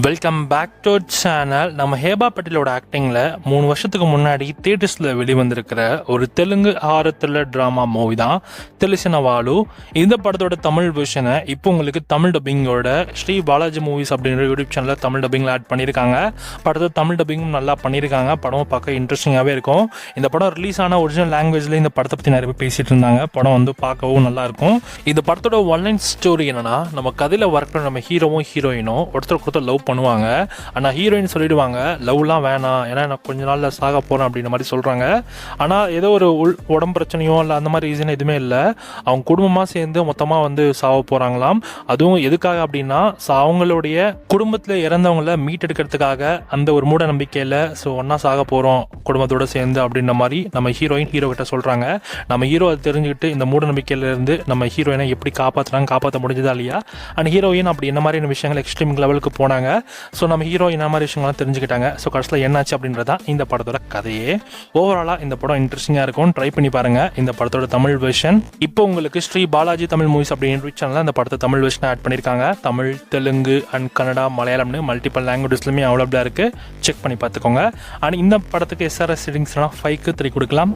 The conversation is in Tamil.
Welcome back to channel. நம்ம ஹேபா பட்டேலோட ஆக்டிங்கில் 3 வருஷத்துக்கு முன்னாடி தியேட்டர்ஸில் வெளிவந்திருக்கிற ஒரு Telugu horror thriller drama movie தான் தெலிசின வாலு. இந்த படத்தோட தமிழ் வெர்ஷனை இப்போ உங்களுக்கு தமிழ் டப்பிங்கோட ஸ்ரீ பாலாஜி மூவிஸ் அப்படின்ற யூடியூப் சேனலில் தமிழ் டப்பிங்கில் ஆட் பண்ணியிருக்காங்க. படத்தை தமிழ் டப்பிங்கும் நல்லா பண்ணியிருக்காங்க. படமும் பார்க்க இன்ட்ரெஸ்டிங்காகவே இருக்கும். இந்த படம் ரிலீஸ் ஆன ஒரிஜினல் லாங்குவேஜில் இந்த படத்தை பற்றி நிறைய பேர் பேசிகிட்டு இருந்தாங்க. படம் வந்து பார்க்கவும் நல்லாயிருக்கும். இந்த படத்தோட ஒன்லைன் ஸ்டோரி என்னன்னா, நம்ம கதையில் வரக்கூடிய நம்ம ஹீரோவும் ஹீரோயினும் ஒருத்தர் லவ் பண்ணுவாங்க. ஆனால் ஹீரோயின் சொல்லிடுவாங்க லவ்லாம் வேணாம், ஏன்னா நான் கொஞ்ச நாளில் சாக போகிறேன் அப்படின்ற மாதிரி சொல்கிறாங்க. ஆனால் ஏதோ ஒரு உடம்பு பிரச்சனையோ இல்லை அந்த மாதிரி ரீசன் எதுவுமே இல்லை. அவங்க குடும்பமாக சேர்ந்து மொத்தமாக வந்து சாக போகிறாங்களாம். அதுவும் எதுக்காக அப்படின்னா, அவங்களுடைய குடும்பத்தில் இறந்தவங்கள மீட்டெடுக்கிறதுக்காக அந்த ஒரு மூட நம்பிக்கையில் ஸோ ஒன்றா சாக போகிறோம் குடும்பத்தோடு சேர்ந்து அப்படின்ற மாதிரி நம்ம ஹீரோயின் ஹீரோ கிட்ட சொல்கிறாங்க. நம்ம ஹீரோ அதை தெரிஞ்சுக்கிட்டு இந்த மூட நம்பிக்கையிலேருந்து நம்ம ஹீரோயினை எப்படி காப்பாற்ற முடிஞ்சதா இல்லையா, அண்ட் ஹீரோயின் அப்படி என்ன மாதிரியான விஷயங்கள் எக்ஸ்ட்ரீம் லெவலுக்கு போனாங்க. ஸோ நம்ம ஹீரோ என்ன மாதிரி விஷயங்கள்லாம் தெரிஞ்சுக்கிட்டாங்க. ஸோ கடைசியில் என்னாச்சு அப்படின்றதான் இந்த படத்தோட கதையே. ஓவராலாக இந்த படம் இன்ட்ரெஸ்டிங்காக இருக்கும். ட்ரை பண்ணி பாருங்கள் இந்த படத்தோட தமிழ் வெர்ஷன். இப்போ உங்களுக்கு ஸ்ரீ பாலாஜி தமிழ் மூவிஸ் அப்படின்ற சேனலில் இந்த படத்தை தமிழ் வெர்ஷன் ஆட் பண்ணியிருக்காங்க. தமிழ், தெலுங்கு அண்ட் கன்னடா, மலையாளம்னு மல்டிபிள் லாங்குவேஜஸ்லையுமே அவைலபிளாக இருக்குது. செக் பண்ணி பார்த்துக்கோங்க. அண்ட் இந்த படத்துக்கு SRS ரேட்டிங்ஸ்லாம் 5க்கு 3 கொடுக்கலாம்.